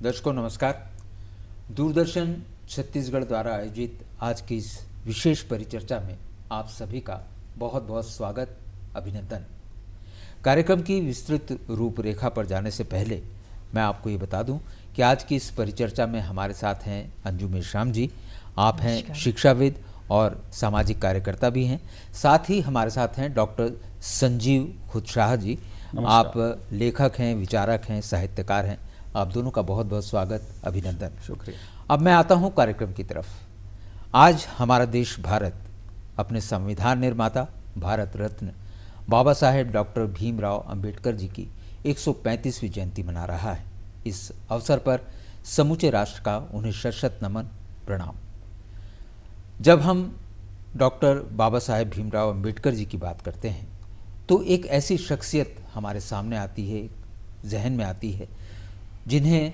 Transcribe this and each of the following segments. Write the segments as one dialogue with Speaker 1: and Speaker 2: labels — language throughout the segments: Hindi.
Speaker 1: दर्शकों नमस्कार। दूरदर्शन छत्तीसगढ़ द्वारा आयोजित आज की इस विशेष परिचर्चा में आप सभी का बहुत बहुत स्वागत, अभिनंदन। कार्यक्रम की विस्तृत रूपरेखा पर जाने से पहले मैं आपको ये बता दूं कि आज की इस परिचर्चा में हमारे साथ हैं अंजू मेश्राम जी। आप हैं शिक्षाविद और सामाजिक कार्यकर्ता भी हैं। साथ ही हमारे साथ हैं डॉक्टर संजीव खुदशाह जी। आप लेखक हैं, विचारक हैं, साहित्यकार हैं। आप दोनों का बहुत बहुत स्वागत, अभिनंदन।
Speaker 2: शुक्रिया।
Speaker 1: अब मैं आता हूं कार्यक्रम की तरफ। आज हमारा देश भारत अपने संविधान निर्माता, भारत रत्न बाबा साहेब डॉक्टर भीमराव अंबेडकर जी की 135वीं जयंती मना रहा है। इस अवसर पर समूचे राष्ट्र का उन्हें शत नमन, प्रणाम। जब हम डॉक्टर बाबा साहेब भीमराव अंबेडकर जी की बात करते हैं तो एक ऐसी शख्सियत हमारे सामने आती है, जहन में आती है, जिन्हें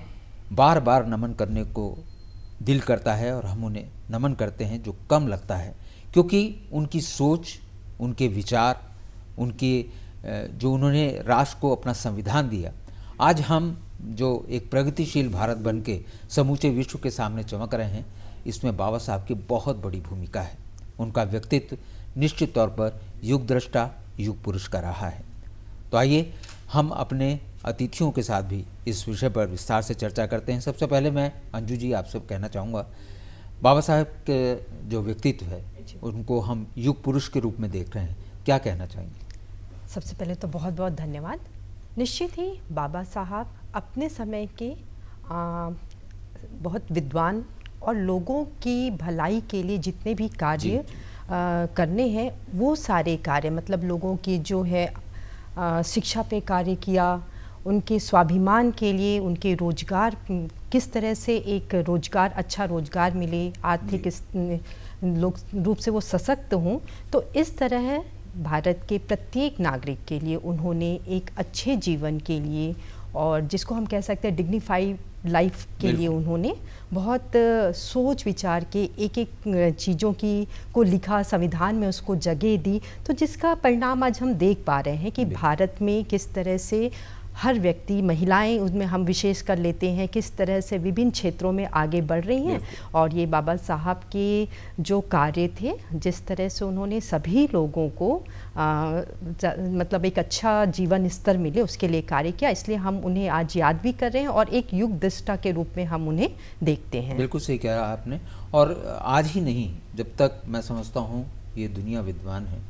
Speaker 1: बार बार नमन करने को दिल करता है और हम उन्हें नमन करते हैं जो कम लगता है, क्योंकि उनकी सोच, उनके विचार, उनके जो उन्होंने राष्ट्र को अपना संविधान दिया, आज हम जो एक प्रगतिशील भारत बन के समूचे विश्व के सामने चमक रहे हैं, इसमें बाबा साहब की बहुत बड़ी भूमिका है। उनका व्यक्तित्व निश्चित तौर पर युग दृष्टा, युग पुरुष का रहा है। तो आइए हम अपने अतिथियों के साथ भी इस विषय पर विस्तार से चर्चा करते हैं। सबसे पहले मैं अंजू जी आपसे कहना चाहूँगा, बाबा साहब के जो व्यक्तित्व है उनको हम युग पुरुष के रूप में देख रहे हैं, क्या कहना चाहेंगे?
Speaker 3: सबसे पहले तो बहुत बहुत धन्यवाद। निश्चित ही बाबा साहब अपने समय के बहुत विद्वान और लोगों की भलाई के लिए जितने भी कार्य करने हैं, वो सारे कार्य मतलब लोगों की जो है शिक्षा पे कार्य किया, उनके स्वाभिमान के लिए, उनके रोजगार, किस तरह से एक रोजगार, अच्छा रोजगार मिले, आर्थिक रूप से वो सशक्त हों। तो इस तरह भारत के प्रत्येक नागरिक के लिए उन्होंने एक अच्छे जीवन के लिए, और जिसको हम कह सकते हैं डिग्निफाइड लाइफ के लिए, उन्होंने बहुत सोच विचार के एक एक चीज़ों की को लिखा, संविधान में उसको जगह दी। तो जिसका परिणाम आज हम देख पा रहे हैं कि भारत में किस तरह से हर व्यक्ति, महिलाएं उसमें हम विशेष कर लेते हैं, किस तरह से विभिन्न क्षेत्रों में आगे बढ़ रही हैं। और ये बाबा साहब के जो कार्य थे, जिस तरह से उन्होंने सभी लोगों को मतलब एक अच्छा जीवन स्तर मिले, उसके लिए कार्य किया। इसलिए हम उन्हें आज याद भी कर रहे हैं और एक युग दृष्टा के रूप में हम उन्हें देखते हैं।
Speaker 1: बिल्कुल सही कह रहा आपने। और आज ही नहीं, जब तक मैं समझता हूँ ये दुनिया विद्वान है,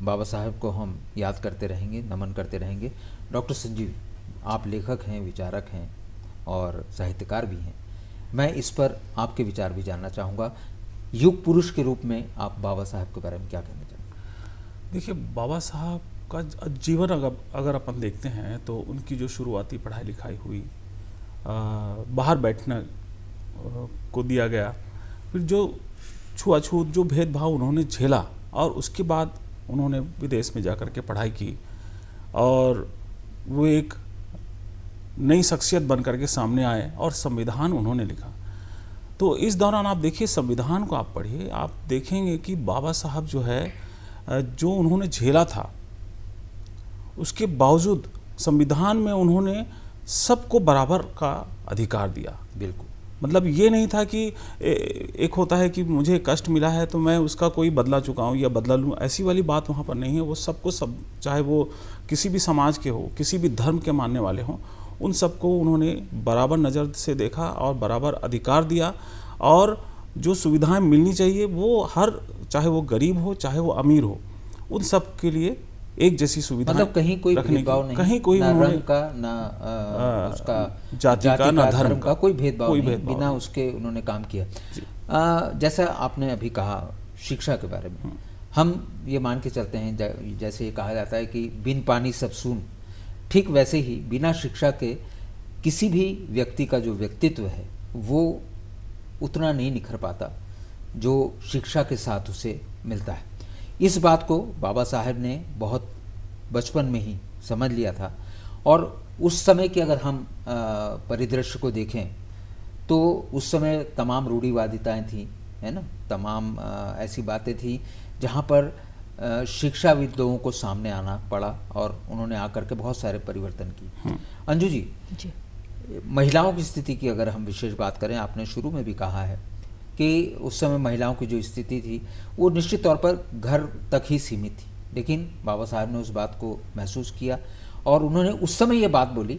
Speaker 1: बाबा साहब को हम याद करते रहेंगे, नमन करते रहेंगे। डॉक्टर संजीव, आप लेखक हैं, विचारक हैं और साहित्यकार भी हैं। मैं इस पर आपके विचार भी जानना चाहूँगा। युग पुरुष के रूप में आप बाबा साहब के बारे में क्या कहना चाहेंगे?
Speaker 2: देखिए, बाबा साहब का जीवन अगर अपन देखते हैं तो उनकी जो शुरुआती पढ़ाई लिखाई हुई, बाहर बैठने को दिया गया, फिर जो छुआछूत, जो भेदभाव उन्होंने झेला, और उसके बाद उन्होंने विदेश में जाकर के पढ़ाई की और वो एक नई शख्सियत बन करके सामने आए और संविधान उन्होंने लिखा। तो इस दौरान आप देखिए, संविधान को आप पढ़िए, आप देखेंगे कि बाबा साहब जो है, जो उन्होंने झेला था, उसके बावजूद संविधान में उन्होंने सबको बराबर का अधिकार दिया।
Speaker 1: बिल्कुल,
Speaker 2: मतलब ये नहीं था कि एक होता है कि मुझे कष्ट मिला है तो मैं उसका कोई बदला चुकाऊं या बदला लूं, ऐसी वाली बात वहाँ पर नहीं है। वो सबको सब, चाहे वो किसी भी समाज के हो, किसी भी धर्म के मानने वाले हों, उन सबको उन्होंने बराबर नज़र से देखा और बराबर अधिकार दिया। और जो सुविधाएं मिलनी चाहिए वो हर, चाहे वो गरीब हो चाहे वो अमीर हो, उन सब के लिए एक जैसी सुविधा,
Speaker 1: मतलब कहीं कोई भेदभाव नहीं,
Speaker 2: कहीं कोई
Speaker 1: ना रंग का, ना उसका
Speaker 2: जाति का, ना धर्म का,
Speaker 1: कोई भेदभाव नहीं, बिना उसके उन्होंने काम किया। जैसा आपने अभी कहा शिक्षा के बारे में, हम ये मान के चलते हैं, जैसे ये कहा जाता है कि बिन पानी सब सून, ठीक वैसे ही बिना शिक्षा के किसी भी व्यक्ति का जो व्यक्तित्व है वो उतना नहीं निखर पाता जो शिक्षा के साथ उसे मिलता है। इस बात को बाबा साहब ने बहुत बचपन में ही समझ लिया था। और उस समय के अगर हम परिदृश्य को देखें तो उस समय तमाम रूढ़िवादिताएं थी, है ना, तमाम ऐसी बातें थी जहाँ पर शिक्षाविद लोगों को सामने आना पड़ा और उन्होंने आकर के बहुत सारे परिवर्तन किए। अंजू जी, महिलाओं की स्थिति की अगर हम विशेष बात करें, आपने शुरू में भी कहा है कि उस समय महिलाओं की जो स्थिति थी वो निश्चित तौर पर घर तक ही सीमित थी, लेकिन बाबा साहब ने उस बात को महसूस किया और उन्होंने उस समय ये बात बोली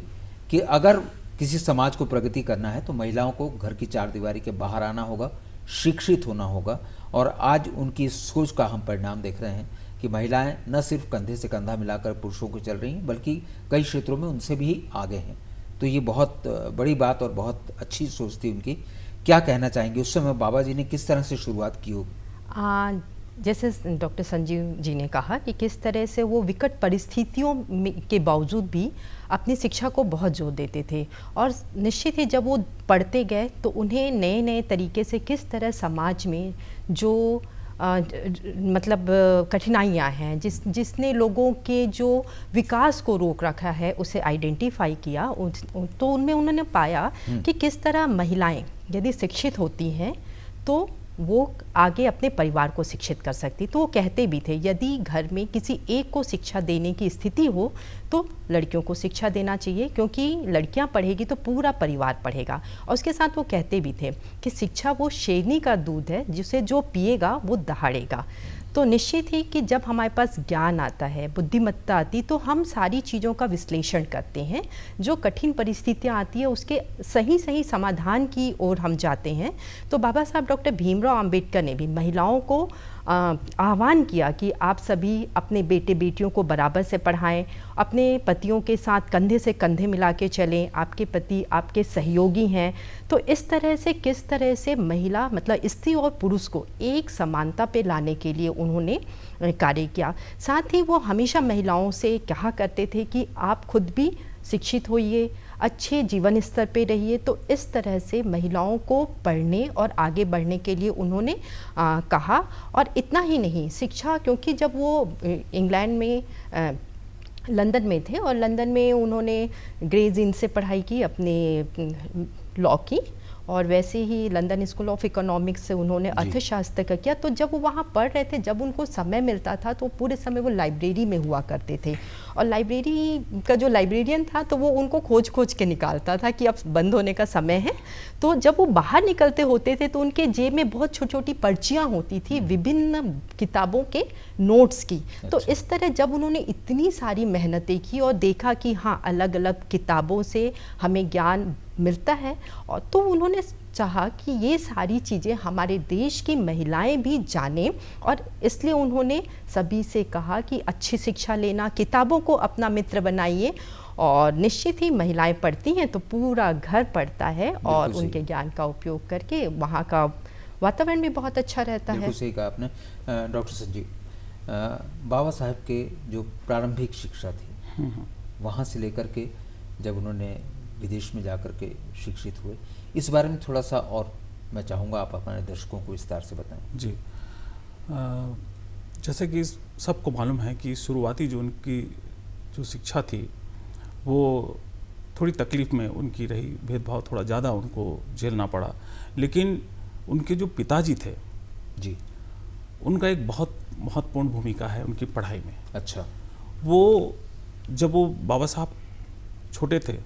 Speaker 1: कि अगर किसी समाज को प्रगति करना है तो महिलाओं को घर की चार दीवारी के बाहर आना होगा, शिक्षित होना होगा। और आज उनकी सोच का हम परिणाम देख रहे हैं कि महिलाएं न सिर्फ कंधे से कंधा मिलाकर पुरुषों को चल रही हैं, बल्कि कई क्षेत्रों में उनसे भी आगे हैं। तो ये बहुत बड़ी बात और बहुत अच्छी सोच थी उनकी। क्या कहना चाहेंगे, उस समय बाबा जी ने किस तरह से शुरुआत की होगी?
Speaker 3: जैसे डॉक्टर संजीव जी ने कहा कि किस तरह से वो विकट परिस्थितियों के बावजूद भी अपनी शिक्षा को बहुत जोर देते थे, और निश्चित ही जब वो पढ़ते गए तो उन्हें नए नए तरीके से किस तरह समाज में जो मतलब कठिनाइयाँ हैं जिसने लोगों के जो विकास को रोक रखा है उसे आइडेंटिफाई किया। तो उनमें उन्होंने पाया कि किस तरह महिलाएं यदि शिक्षित होती हैं तो वो आगे अपने परिवार को शिक्षित कर सकती। तो वो कहते भी थे यदि घर में किसी एक को शिक्षा देने की स्थिति हो तो लड़कियों को शिक्षा देना चाहिए, क्योंकि लड़कियां पढ़ेगी तो पूरा परिवार पढ़ेगा। और उसके साथ वो कहते भी थे कि शिक्षा वो शेरनी का दूध है जिसे जो पिएगा वो दहाड़ेगा। तो निश्चित ही कि जब हमारे पास ज्ञान आता है, बुद्धिमत्ता आती, तो हम सारी चीज़ों का विश्लेषण करते हैं, जो कठिन परिस्थितियाँ आती है उसके सही सही समाधान की ओर हम जाते हैं। तो बाबा साहब डॉक्टर भीमराव अंबेडकर ने भी महिलाओं को आह्वान किया कि आप सभी अपने बेटे बेटियों को बराबर से पढ़ाएं, अपने पतियों के साथ कंधे से कंधे मिला के चलें, आपके पति आपके सहयोगी हैं। तो इस तरह से किस तरह से महिला मतलब स्त्री और पुरुष को एक समानता पे लाने के लिए उन्होंने कार्य किया। साथ ही वो हमेशा महिलाओं से कहा करते थे कि आप खुद भी शिक्षित होइए, अच्छे जीवन स्तर पे रहिए। तो इस तरह से महिलाओं को पढ़ने और आगे बढ़ने के लिए उन्होंने कहा। और इतना ही नहीं, शिक्षा, क्योंकि जब वो इंग्लैंड में लंदन में थे और लंदन में उन्होंने ग्रेज इन से पढ़ाई की अपने लॉ की, और वैसे ही लंदन स्कूल ऑफ इकोनॉमिक्स से उन्होंने अर्थशास्त्र का किया। तो जब वो वहाँ पढ़ रहे थे, जब उनको समय मिलता था तो पूरे समय वो लाइब्रेरी में हुआ करते थे, और लाइब्रेरी का जो लाइब्रेरियन था तो वो उनको खोज खोज के निकालता था कि अब बंद होने का समय है। तो जब वो बाहर निकलते होते थे तो उनके जेब में बहुत छोटी छोटी पर्चियाँ होती थी विभिन्न किताबों के नोट्स की। तो इस तरह जब उन्होंने इतनी सारी मेहनतें की और देखा कि हाँ अलग अलग किताबों से हमें ज्ञान मिलता है, और तो उन्होंने चाहा कि ये सारी चीज़ें हमारे देश की महिलाएं भी जानें, और इसलिए उन्होंने सभी से कहा कि अच्छी शिक्षा लेना, किताबों को अपना मित्र बनाइए, और निश्चित ही महिलाएं पढ़ती हैं तो पूरा घर पढ़ता है और उनके ज्ञान का उपयोग करके वहाँ का वातावरण भी बहुत अच्छा रहता है।
Speaker 1: बिल्कुल सही कहा आपने। डॉक्टर संजीव, बाबा साहब के जो प्रारंभिक शिक्षा थी वहाँ से लेकर के जब उन्होंने विदेश में जाकर के शिक्षित हुए, इस बारे में थोड़ा सा और मैं चाहूँगा आप अपने दर्शकों को विस्तार से बताएं।
Speaker 2: जी, जैसे कि सबको मालूम है कि शुरुआती जो उनकी जो शिक्षा थी वो थोड़ी तकलीफ़ में उनकी रही, भेदभाव थोड़ा ज़्यादा उनको झेलना पड़ा। लेकिन उनके जो पिताजी थे
Speaker 1: जी,
Speaker 2: उनका एक बहुत महत्वपूर्ण भूमिका है उनकी पढ़ाई में।
Speaker 1: अच्छा।
Speaker 2: वो जब वो बाबा साहब छोटे थे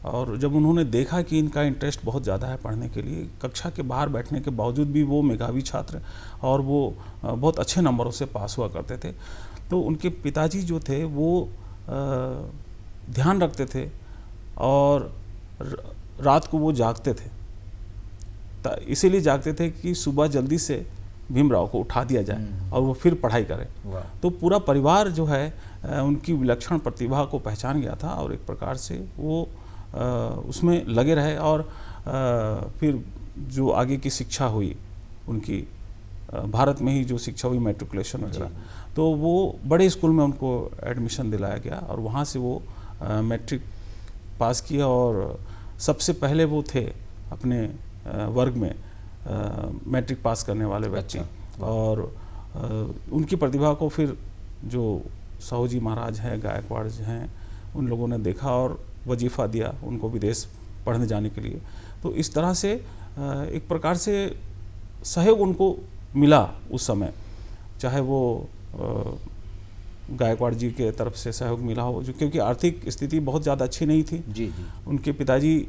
Speaker 2: और जब उन्होंने देखा कि इनका इंटरेस्ट बहुत ज़्यादा है पढ़ने के लिए, कक्षा के बाहर बैठने के बावजूद भी वो मेधावी छात्र और वो बहुत अच्छे नंबरों से पास हुआ करते थे, तो उनके पिताजी जो थे वो ध्यान रखते थे और रात को वो जागते थे। इसीलिए जागते थे कि सुबह जल्दी से भीमराव को उठा दिया जाए और वो फिर पढ़ाई करें। तो पूरा परिवार जो है उनकी विलक्षण प्रतिभा को पहचान गया था और एक प्रकार से वो उसमें लगे रहे। और फिर जो आगे की शिक्षा हुई उनकी, भारत में ही जो शिक्षा हुई मैट्रिकुलेशन वगैरह, तो वो बड़े स्कूल में उनको एडमिशन दिलाया गया और वहाँ से वो मैट्रिक पास किया और सबसे पहले वो थे अपने वर्ग में मैट्रिक पास करने वाले व्यक्ति। और उनकी प्रतिभा को फिर जो साहू जी महाराज हैं, गायकवाड़ जी हैं, उन लोगों ने देखा और वजीफ़ा दिया उनको विदेश पढ़ने जाने के लिए। तो इस तरह से एक प्रकार से सहयोग उनको मिला उस समय, चाहे वो गायकवाड़ जी के तरफ से सहयोग मिला हो, जो क्योंकि आर्थिक स्थिति बहुत ज़्यादा अच्छी नहीं थी।
Speaker 1: जी जी।
Speaker 2: उनके पिताजी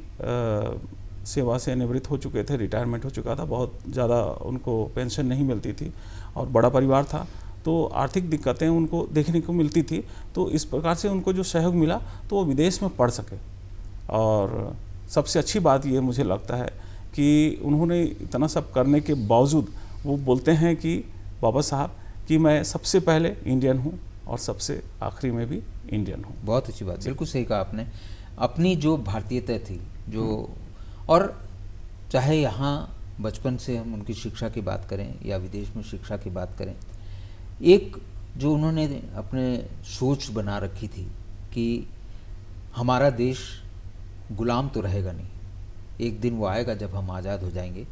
Speaker 2: सेवा से निवृत्त हो चुके थे, रिटायरमेंट हो चुका था, बहुत ज़्यादा उनको पेंशन नहीं मिलती थी और बड़ा परिवार था, तो आर्थिक दिक्कतें उनको देखने को मिलती थी। तो इस प्रकार से उनको जो सहयोग मिला तो वो विदेश में पढ़ सके। और सबसे अच्छी बात ये मुझे लगता है कि उन्होंने इतना सब करने के बावजूद वो बोलते हैं कि बाबा साहब कि मैं सबसे पहले इंडियन हूँ और सबसे आखिरी में भी इंडियन हूँ।
Speaker 1: बहुत अच्छी बात, बिल्कुल सही कहा आपने। अपनी जो भारतीयता थी जो, और चाहे यहाँ बचपन से हम उनकी शिक्षा की बात करें या विदेश में शिक्षा की बात करें, एक जो उन्होंने अपने सोच बना रखी थी कि हमारा देश गुलाम तो रहेगा नहीं, एक दिन वो आएगा जब हम आज़ाद हो जाएंगे।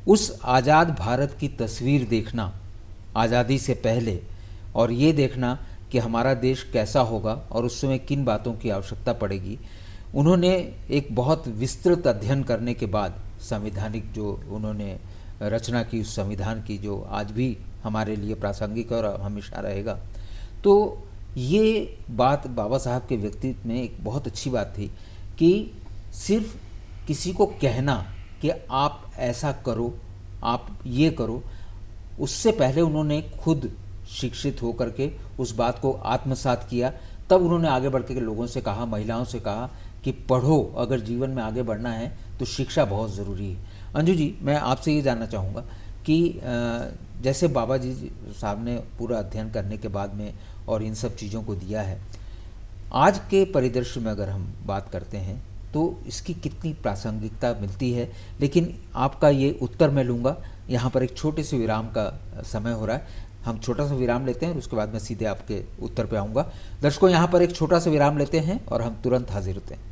Speaker 1: उस आज़ाद भारत की तस्वीर देखना आज़ादी से पहले, और ये देखना कि हमारा देश कैसा होगा और उस समय किन बातों की आवश्यकता पड़ेगी, उन्होंने एक बहुत विस्तृत अध्ययन करने के बाद संवैधानिक जो उन्होंने रचना की, उस संविधान की जो आज भी हमारे लिए प्रासंगिक और हमेशा रहेगा। तो ये बात बाबा साहब के व्यक्तित्व में एक बहुत अच्छी बात थी कि सिर्फ किसी को कहना कि आप ऐसा करो, आप ये करो, उससे पहले उन्होंने खुद शिक्षित होकर के उस बात को आत्मसात किया। तब उन्होंने आगे बढ़ के लोगों से कहा, महिलाओं से कहा कि पढ़ो, अगर जीवन में आगे बढ़ना है तो शिक्षा बहुत ज़रूरी है। अंजू जी, मैं आपसे ये जानना चाहूँगा कि जैसे बाबा जी साहब ने पूरा अध्ययन करने के बाद में और इन सब चीज़ों को दिया है, आज के परिदृश्य में अगर हम बात करते हैं तो इसकी कितनी प्रासंगिकता मिलती है। लेकिन आपका ये उत्तर मैं लूँगा। यहाँ पर एक छोटे से विराम का समय हो रहा है, हम छोटा सा विराम लेते हैं और उसके बाद मैं सीधे आपके उत्तर पे आऊँगा। दर्शकों, यहाँ पर एक छोटा सा विराम लेते हैं और हम तुरंत हाजिर होते हैं।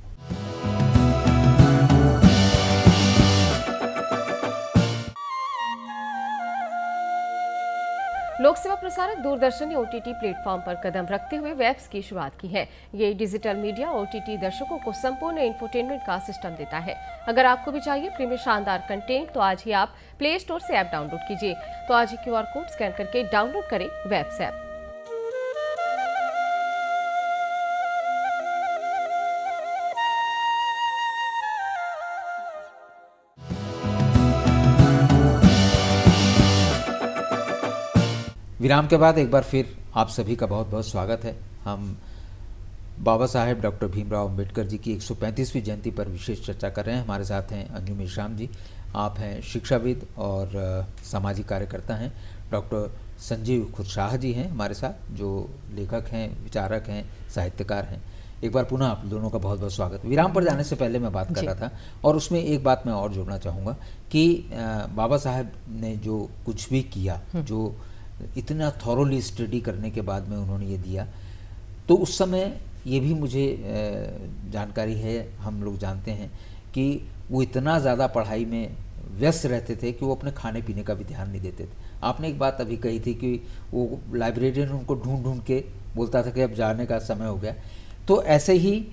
Speaker 4: लोक सेवा प्रसारक दूरदर्शन ने OTT प्लेटफॉर्म पर कदम रखते हुए वेब्स की शुरुआत की है। ये डिजिटल मीडिया OTT दर्शकों को संपूर्ण इंफोटेनमेंट का सिस्टम देता है। अगर आपको भी चाहिए फ्री में शानदार कंटेंट तो आज ही आप प्ले स्टोर से ऐप डाउनलोड कीजिए। तो आज ही QR कोड स्कैन करके डाउनलोड करें वेब्स ऐप।
Speaker 1: विराम के बाद एक बार फिर आप सभी का बहुत बहुत स्वागत है। हम बाबा साहेब डॉक्टर भीमराव अंबेडकर जी की 135वीं जयंती पर विशेष चर्चा कर रहे हैं। हमारे साथ हैं अंजू मेश्राम जी, आप हैं शिक्षाविद और सामाजिक कार्यकर्ता हैं। डॉक्टर संजीव खुदशाह जी हैं हमारे साथ, जो लेखक हैं, विचारक हैं, साहित्यकार हैं। एक बार पुनः आप दोनों का बहुत बहुत स्वागत। विराम पर जाने से पहले मैं बात कर रहा था और उसमें एक बात मैं और जोड़ना चाहूँगा कि बाबा साहेब ने जो कुछ भी किया, जो इतना थॉरोली स्टडी करने के बाद में उन्होंने ये दिया, तो उस समय ये भी मुझे जानकारी है, हम लोग जानते हैं कि वो इतना ज़्यादा पढ़ाई में व्यस्त रहते थे कि वो अपने खाने पीने का भी ध्यान नहीं देते थे। आपने एक बात अभी कही थी कि वो लाइब्रेरियन उनको ढूंढ ढूंढ के बोलता था कि अब जाने का समय हो गया। तो ऐसे ही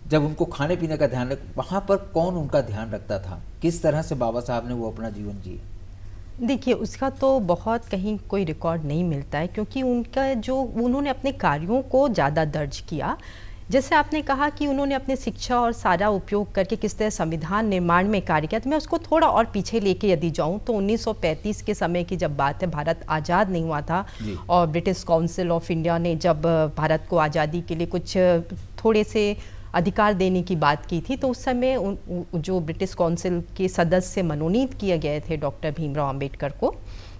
Speaker 1: जब उनको खाने पीने का ध्यान वहाँ पर कौन उनका ध्यान रखता था? किस तरह से बाबा साहब ने वो अपना जीवन जिए?
Speaker 3: देखिए, उसका तो बहुत कहीं कोई रिकॉर्ड नहीं मिलता है, क्योंकि उनका जो उन्होंने अपने कार्यों को ज़्यादा दर्ज किया। जैसे आपने कहा कि उन्होंने अपने शिक्षा और सारा उपयोग करके किस तरह संविधान निर्माण में कार्य किया, तो मैं उसको थोड़ा और पीछे लेके यदि जाऊं तो 1935 के समय की जब बात है, भारत आज़ाद नहीं हुआ था और ब्रिटिश काउंसिल ऑफ इंडिया ने जब भारत को आज़ादी के लिए कुछ थोड़े से अधिकार देने की बात की थी, तो उस समय जो ब्रिटिश काउंसिल के सदस्य मनोनीत किए गए थे डॉक्टर भीमराव अंबेडकर को,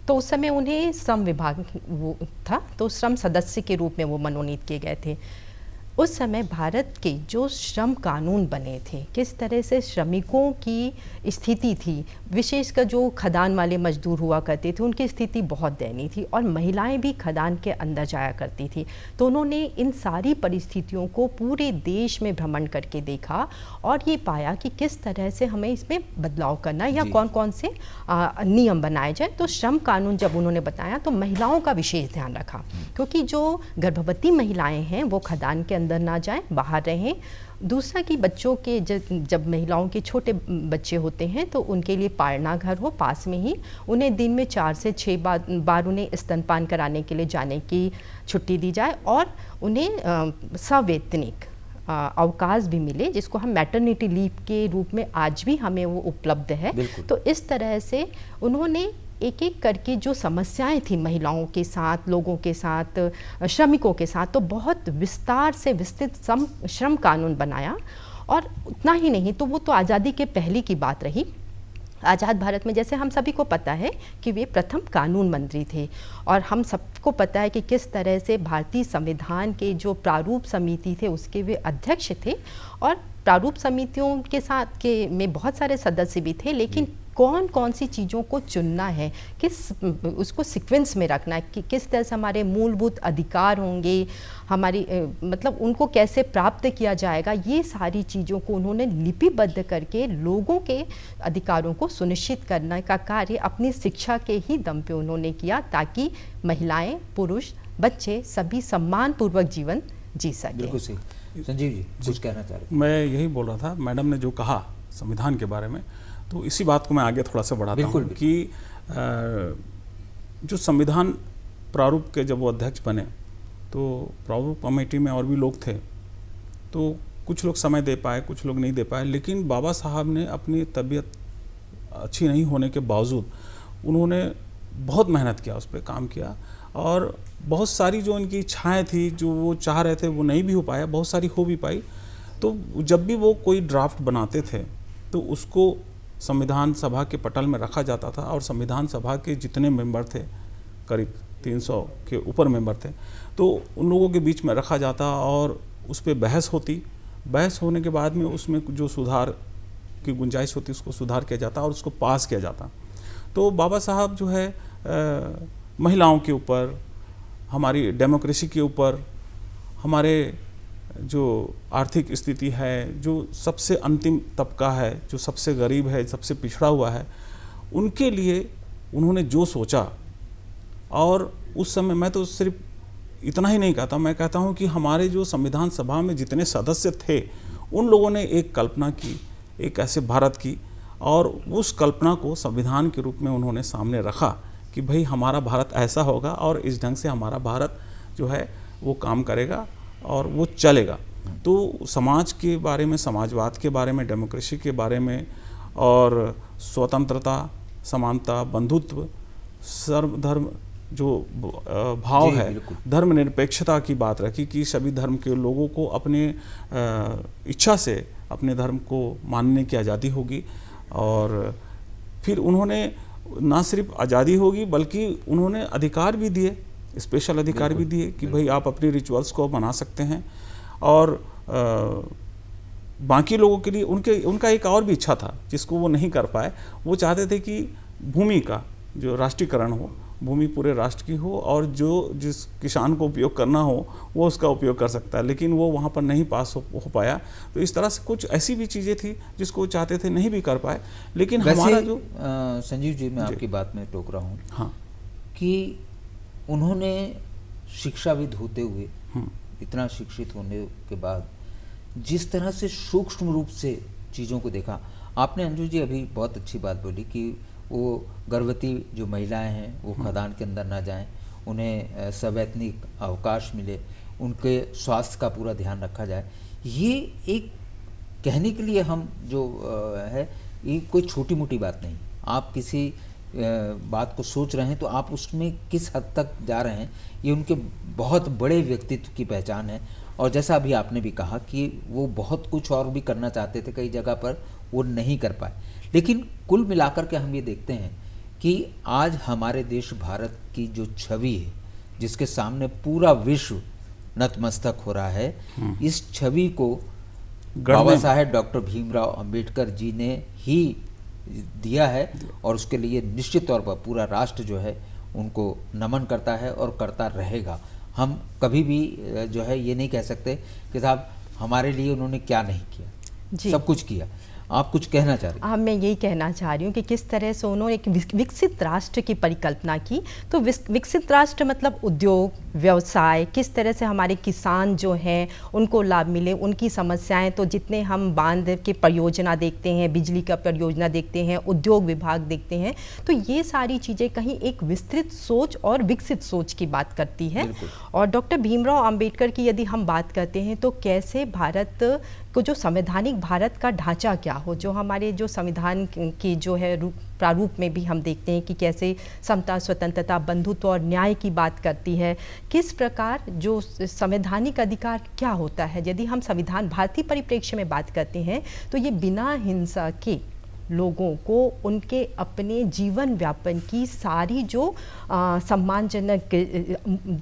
Speaker 3: तो उस समय उन्हें श्रम विभाग वो था, तो श्रम सदस्य के रूप में वो मनोनीत किए गए थे। उस समय भारत के जो श्रम कानून बने थे, किस तरह से श्रमिकों की स्थिति थी, विशेषकर जो खदान वाले मजदूर हुआ करते थे, उनकी स्थिति बहुत दयनीय थी और महिलाएं भी खदान के अंदर जाया करती थी। तो उन्होंने इन सारी परिस्थितियों को पूरे देश में भ्रमण करके देखा और ये पाया कि किस तरह से हमें इसमें बदलाव करना या कौन कौन से नियम बनाए जाए। तो श्रम कानून जब उन्होंने बताया तो महिलाओं का विशेष ध्यान रखा, क्योंकि जो गर्भवती महिलाएं हैं वो खदान के अंदर ना जाएं, बाहर रहें। दूसरा कि बच्चों के जब महिलाओं के छोटे बच्चे होते हैं तो उनके लिए पालना घर हो पास में ही, उन्हें दिन में 4 से 6 बार उन्हें स्तनपान कराने के लिए जाने की छुट्टी दी जाए और उन्हें सवैतनिक अवकाश भी मिले, जिसको हम मैटरनिटी लीव के रूप में आज भी हमें वो उपलब्ध है। तो इस तरह से उन्होंने एक एक करके जो समस्याएं थी महिलाओं के साथ, लोगों के साथ, श्रमिकों के साथ, तो बहुत विस्तार से विस्तृत श्रम कानून बनाया। और उतना ही नहीं, तो वो तो आज़ादी के पहले की बात रही। आज़ाद भारत में जैसे हम सभी को पता है कि वे प्रथम कानून मंत्री थे और हम सबको पता है कि किस तरह से भारतीय संविधान के जो प्रारूप समिति थे उसके वे अध्यक्ष थे। और प्रारूप समितियों के साथ के में बहुत सारे सदस्य भी थे, लेकिन कौन कौन सी चीज़ों को चुनना है, उसको सीक्वेंस में रखना है कि किस तरह से हमारे मूलभूत अधिकार होंगे, हमारी मतलब उनको कैसे प्राप्त किया जाएगा, ये सारी चीज़ों को उन्होंने लिपिबद्ध करके लोगों के अधिकारों को सुनिश्चित करने का कार्य अपनी शिक्षा के ही दम पे उन्होंने किया, ताकि महिलाएं, पुरुष, बच्चे सभी सम्मानपूर्वक जीवन जी सकें।
Speaker 1: बिल्कुल सही। संजीव जी कुछ कहना चाह रहे थे? मैं
Speaker 2: यही बोल रहा था, मैडम ने जो कहा संविधान के बारे में, तो इसी बात को मैं आगे थोड़ा सा बढ़ाता हूँ कि जो संविधान प्रारूप के जब वो अध्यक्ष बने तो प्रारूप कमेटी में और भी लोग थे, तो कुछ लोग समय दे पाए, कुछ लोग नहीं दे पाए, लेकिन बाबा साहब ने अपनी तबीयत अच्छी नहीं होने के बावजूद उन्होंने बहुत मेहनत किया, उस पर काम किया और बहुत सारी जो उनकी इच्छाएं थी, जो वो चाह रहे थे वो नहीं भी हो पाया, बहुत सारी हो भी पाई। तो जब भी वो कोई ड्राफ्ट बनाते थे तो उसको संविधान सभा के पटल में रखा जाता था और संविधान सभा के जितने मेंबर थे, करीब 300 के ऊपर मेंबर थे, तो उन लोगों के बीच में रखा जाता और उस पर बहस होती। बहस होने के बाद में उसमें जो सुधार की गुंजाइश होती उसको सुधार किया जाता और उसको पास किया जाता। तो बाबा साहब जो है महिलाओं के ऊपर, हमारी डेमोक्रेसी के ऊपर, हमारे जो आर्थिक स्थिति है, जो सबसे अंतिम तबका है, जो सबसे गरीब है, सबसे पिछड़ा हुआ है, उनके लिए उन्होंने जो सोचा, और उस समय मैं तो सिर्फ इतना ही नहीं कहता, मैं कहता हूँ कि हमारे जो संविधान सभा में जितने सदस्य थे उन लोगों ने एक कल्पना की, एक ऐसे भारत की, और उस कल्पना को संविधान के रूप में उन्होंने सामने रखा कि भाई हमारा भारत ऐसा होगा और इस ढंग से हमारा भारत जो है वो काम करेगा और वो चलेगा। तो समाज के बारे में, समाजवाद के बारे में, डेमोक्रेसी के बारे में, और स्वतंत्रता, समानता, बंधुत्व, सर्वधर्म जो भाव है, धर्मनिरपेक्षता की बात रखी कि सभी धर्म के लोगों को अपने इच्छा से अपने धर्म को मानने की आज़ादी होगी। और फिर उन्होंने ना सिर्फ आज़ादी होगी बल्कि उन्होंने अधिकार भी दिए, स्पेशल अधिकार भी दिए कि भाई आप अपने रिचुअल्स को बना सकते हैं। और बाकी लोगों के लिए उनका एक और भी इच्छा था जिसको वो नहीं कर पाए। वो चाहते थे कि भूमि का जो राष्ट्रीयकरण हो, भूमि पूरे राष्ट्र की हो और जिस किसान को उपयोग करना हो वो उसका उपयोग कर सकता है, लेकिन वो वहाँ पर नहीं पास हो पाया। तो इस तरह से कुछ ऐसी भी चीज़ें थी जिसको वो चाहते थे, नहीं भी कर पाए। लेकिन हमारा जो
Speaker 1: संजीव जी, मैं आपकी बात में टोक रहा हूँ,
Speaker 2: हाँ,
Speaker 1: कि उन्होंने शिक्षाविद होते हुए, इतना शिक्षित होने के बाद जिस तरह से सूक्ष्म रूप से चीज़ों को देखा, आपने अंजू जी अभी बहुत अच्छी बात बोली कि वो गर्भवती जो महिलाएं हैं वो खदान के अंदर ना जाएं, उन्हें सवैतनिक अवकाश मिले, उनके स्वास्थ्य का पूरा ध्यान रखा जाए। ये एक कहने के लिए हम जो है, ये कोई छोटी मोटी बात नहीं। आप किसी बात को सोच रहे हैं तो आप उसमें किस हद तक जा रहे हैं, ये उनके बहुत बड़े व्यक्तित्व की पहचान है। और जैसा अभी आपने भी कहा कि वो बहुत कुछ और भी करना चाहते थे, कई जगह पर वो नहीं कर पाए। लेकिन कुल मिलाकर के हम ये देखते हैं कि आज हमारे देश भारत की जो छवि है, जिसके सामने पूरा विश्व नतमस्तक हो रहा है, इस छवि को बाबा साहेब डॉक्टर भीमराव अंबेडकर जी ने ही दिया है। और उसके लिए निश्चित तौर पर पूरा राष्ट्र जो है उनको नमन करता है और करता रहेगा। हम कभी भी जो है ये नहीं कह सकते कि साहब हमारे लिए उन्होंने क्या नहीं किया, सब कुछ किया। आप कुछ कहना चाह रही हैं?
Speaker 3: हाँ, मैं यही कहना चाह रही हूँ कि किस तरह से उन्होंने एक विकसित राष्ट्र की परिकल्पना की। तो विकसित राष्ट्र मतलब उद्योग, व्यवसाय, किस तरह से हमारे किसान जो हैं उनको लाभ मिले, उनकी समस्याएं, तो जितने हम बांध के परियोजना देखते हैं, बिजली का परियोजना देखते हैं, उद्योग विभाग देखते हैं, तो ये सारी चीज़ें कहीं एक विस्तृत सोच और विकसित सोच की बात करती है। और डॉक्टर भीमराव अंबेडकर की यदि हम बात करते हैं तो कैसे भारत को जो संवैधानिक भारत का ढांचा क्या हो, जो हमारे जो संविधान की जो है प्रारूप में भी हम देखते हैं कि कैसे समता, स्वतंत्रता, बंधुत्व और न्याय की बात करती है, किस प्रकार जो संवैधानिक अधिकार क्या होता है। यदि हम संविधान भारतीय परिप्रेक्ष्य में बात करते हैं तो ये बिना हिंसा के लोगों को उनके अपने जीवन व्यापन की सारी जो सम्मानजनक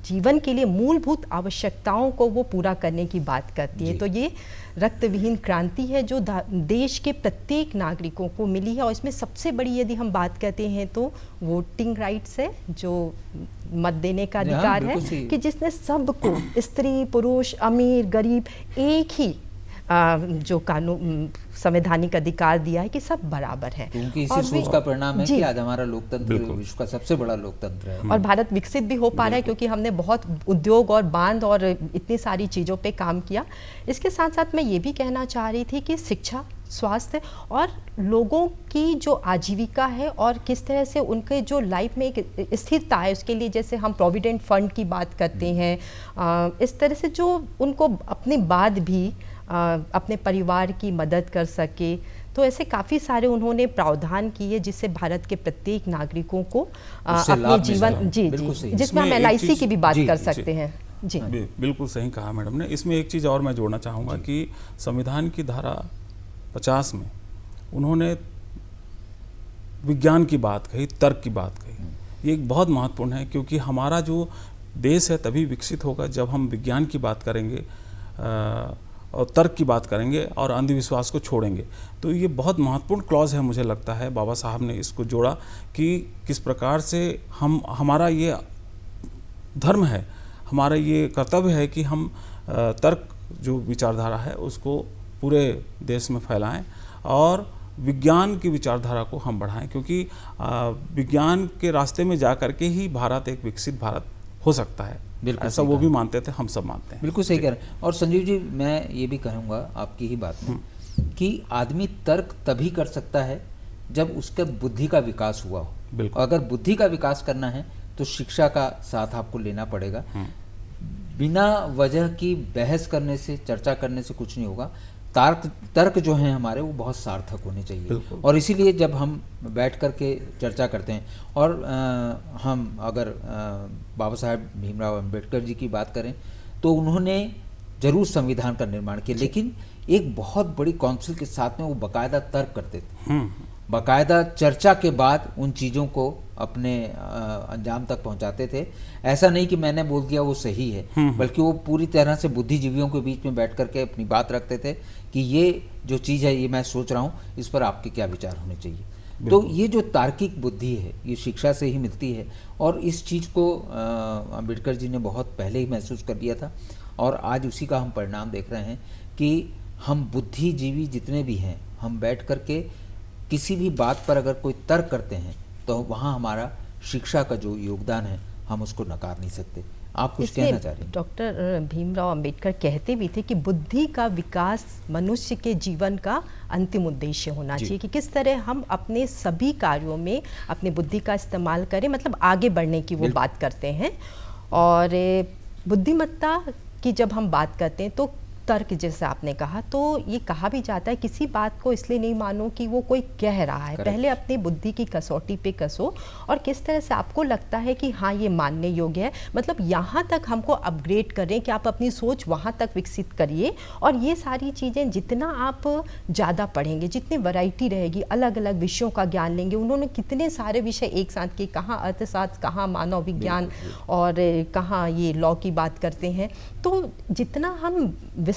Speaker 3: जीवन के लिए मूलभूत आवश्यकताओं को वो पूरा करने की बात करती है। तो ये रक्तविहीन क्रांति है जो देश के प्रत्येक नागरिकों को मिली है। और इसमें सबसे बड़ी यदि हम बात करते हैं तो वोटिंग राइट्स है, जो मत देने का अधिकार है, कि जिसने सबको, स्त्री, पुरुष, अमीर, गरीब, एक ही जो कानून संवैधानिक अधिकार दिया है कि सब बराबर है।
Speaker 1: क्योंकि इसी सोच का परिणाम है कि आज हमारा लोकतंत्र विश्व का सबसे बड़ा लोकतंत्र है।
Speaker 3: और भारत विकसित भी हो पा रहा है क्योंकि हमने बहुत उद्योग और बांध और इतनी सारी चीज़ों पे काम किया। इसके साथ साथ मैं ये भी कहना चाह रही थी कि शिक्षा, स्वास्थ्य और लोगों की जो आजीविका है और किस तरह से उनके जो लाइफ में एक स्थिरता है, उसके लिए जैसे हम प्रोविडेंट फंड की बात करते हैं, इस तरह से जो उनको अपने बाद भी अपने परिवार की मदद कर सके, तो ऐसे काफ़ी सारे उन्होंने प्रावधान किए जिससे भारत के प्रत्येक नागरिकों को अपने जीवन जिसमें हम LIC की भी बात कर सकते हैं। जी
Speaker 2: बिल्कुल सही कहा मैडम ने। इसमें एक चीज़ और मैं जोड़ना चाहूँगा कि संविधान की धारा 50 में उन्होंने विज्ञान की बात कही, तर्क की बात कही। ये एक बहुत महत्वपूर्ण है क्योंकि हमारा जो देश है तभी विकसित होगा जब हम विज्ञान की बात करेंगे और तर्क की बात करेंगे और अंधविश्वास को छोड़ेंगे। तो ये बहुत महत्वपूर्ण क्लॉज है, मुझे लगता है बाबा साहब ने इसको जोड़ा कि किस प्रकार से हमारा ये धर्म है, हमारा ये कर्तव्य है कि हम तर्क जो विचारधारा है उसको पूरे देश में फैलाएं और विज्ञान की विचारधारा को हम बढ़ाएं, क्योंकि विज्ञान के रास्ते में जा कर के ही भारत एक विकसित भारत हो सकता है। ऐसा वो भी मानते थे, हम सब मानते हैं।
Speaker 1: बिल्कुल सही कह रहे हैं। और संजीव जी, मैं ये भी कहूँगा आपकी ही बात में कि आदमी तर्क तभी कर सकता है जब उसके बुद्धि का विकास हुआ हो।
Speaker 2: बिल्कुल।
Speaker 1: अगर बुद्धि का विकास करना है तो शिक्षा का साथ आपको लेना पड़ेगा। बिना वजह की बहस करने से, चर्चा करने से कुछ नहीं होगा। तर्क जो हैं हमारे वो बहुत सार्थक होने चाहिए। और इसीलिए जब हम बैठ कर के चर्चा करते हैं और हम अगर बाबा साहेब भीमराव अंबेडकर जी की बात करें तो उन्होंने जरूर संविधान का निर्माण किया, लेकिन एक बहुत बड़ी काउंसिल के साथ में वो बाकायदा तर्क करते थे। बाकायदा चर्चा के बाद उन चीज़ों को अपने अंजाम तक पहुंचाते थे। ऐसा नहीं कि मैंने बोल दिया वो सही है, बल्कि वो पूरी तरह से बुद्धिजीवियों के बीच में बैठ करके अपनी बात रखते थे कि ये जो चीज़ है ये मैं सोच रहा हूँ, इस पर आपके क्या विचार होने चाहिए। तो ये जो तार्किक बुद्धि है ये शिक्षा से ही मिलती है और इस चीज़ को अम्बेडकर जी ने बहुत पहले ही महसूस कर लिया था और आज उसी का हम परिणाम देख रहे हैं कि हम बुद्धिजीवी जितने भी हैं, हम बैठ करके किसी भी बात पर अगर कोई तर्क करते हैं तो वहाँ हमारा शिक्षा का जो योगदान है हम उसको नकार नहीं सकते। आप कुछ कहना चाह रहे हैं?
Speaker 3: डॉक्टर भीमराव अंबेडकर कहते भी थे कि बुद्धि का विकास मनुष्य के जीवन का अंतिम उद्देश्य होना चाहिए, कि किस तरह हम अपने सभी कार्यों में अपनी बुद्धि का इस्तेमाल करें, मतलब आगे बढ़ने की वो बात करते हैं। और बुद्धिमत्ता की जब हम बात करते हैं तो तर्क, जैसे आपने कहा, तो ये कहा भी जाता है किसी बात को इसलिए नहीं मानो कि वो कोई कह रहा है, पहले अपनी बुद्धि की कसौटी पे कसो और किस तरह से आपको लगता है कि हाँ ये मानने योग्य है, मतलब यहाँ तक हमको अपग्रेड करें कि आप अपनी सोच वहाँ तक विकसित करिए। और ये सारी चीज़ें जितना आप ज़्यादा पढ़ेंगे, जितनी वैरायटी रहेगी, अलग अलग विषयों का ज्ञान लेंगे, उन्होंने कितने सारे विषय एक साथ किए, कहाँ अर्थशास्त्र, कहाँ मानव विज्ञान और कहाँ ये लॉ की बात करते हैं, तो जितना हम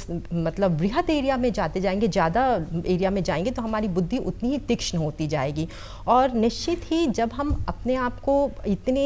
Speaker 3: मतलब बृहद एरिया में जाते जाएंगे, ज़्यादा एरिया में जाएंगे तो हमारी बुद्धि उतनी ही तीक्ष्ण होती जाएगी। और निश्चित ही जब हम अपने आप को इतने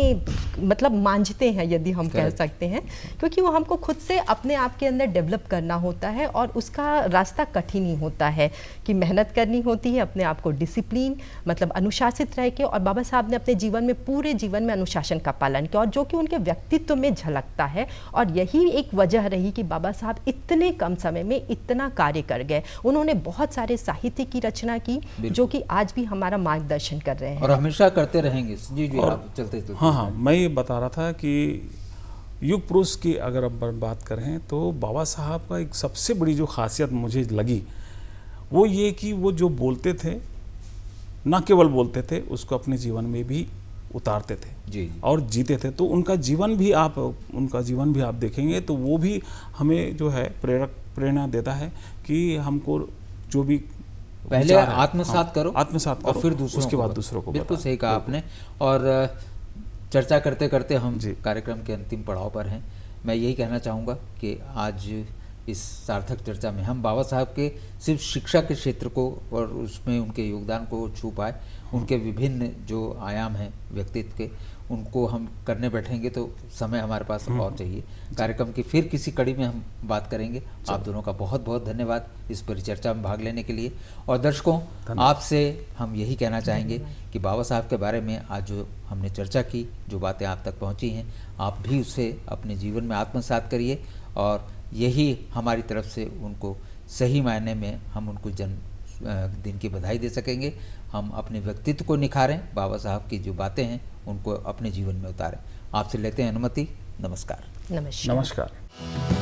Speaker 3: मतलब मांझते हैं, यदि हम कह सकते हैं, क्योंकि वो हमको खुद से अपने आप के अंदर डेवलप करना होता है और उसका रास्ता कठिन ही होता है कि मेहनत करनी होती है, अपने आप को डिसिप्लिन मतलब अनुशासित रह के। और बाबा साहब ने अपने जीवन में पूरे जीवन में अनुशासन का पालन किया, और जो कि उनके व्यक्तित्व में झलकता है। और यही एक वजह रही कि बाबा साहब इतने कम समय में इतना कार्य कर गए। उन्होंने बहुत सारे साहित्य की रचना की जो कि आज भी हमारा मार्गदर्शन कर रहे हैं
Speaker 1: और हमेशा करते रहेंगे। जी जी, आप चलते चलते।
Speaker 2: हाँ, मैं ये बता रहा था कि युग पुरुष की अगर हम बात करें तो बाबा साहब का एक सबसे बड़ी जो खासियत मुझे लगी वो ये कि वो जो बोलते थे, ना केवल बोलते थे, उसको अपने जीवन में भी उतारते थे
Speaker 1: जी।
Speaker 2: और जीते थे। तो उनका जीवन भी आप देखेंगे तो वो भी हमें जो है प्रेरणा देता है कि हमको जो भी
Speaker 1: पहले
Speaker 2: विचार है,
Speaker 1: आत्मसात करो,
Speaker 2: आत्मसात करो,
Speaker 1: और फिर दूसरों
Speaker 2: उसके
Speaker 1: को
Speaker 2: बाद
Speaker 1: बताओ।
Speaker 2: दूसरों को
Speaker 1: बिल्कुल
Speaker 2: बताओ।
Speaker 1: सही कहा आपने। और चर्चा करते करते हम
Speaker 2: जी।
Speaker 1: कार्यक्रम के अंतिम पड़ाव पर हैं। मैं यही कहना चाहूँगा कि आज इस सार्थक चर्चा में हम बाबा साहब के सिर्फ शिक्षा के क्षेत्र को और उसमें उनके योगदान को छू पाए, उनके विभिन्न जो आयाम हैं व्यक्तित्व के, उनको हम करने बैठेंगे तो समय हमारे पास और चाहिए। कार्यक्रम की फिर किसी कड़ी में हम बात करेंगे। आप दोनों का बहुत बहुत धन्यवाद इस परिचर्चा में भाग लेने के लिए। और दर्शकों, आपसे हम यही कहना चाहेंगे कि बाबा साहब के बारे में आज जो हमने चर्चा की, जो बातें आप तक पहुंची हैं, आप भी उसे अपने जीवन में आत्मसात करिए। और यही हमारी तरफ से उनको सही मायने में हम उनको जन्मदिन की बधाई दे सकेंगे। हम अपने व्यक्तित्व को निखारें, बाबा साहब की जो बातें हैं उनको अपने जीवन में उतारें। आपसे लेते हैं अनुमति। नमस्कार।
Speaker 3: नमस्कार।
Speaker 2: नमस्कार।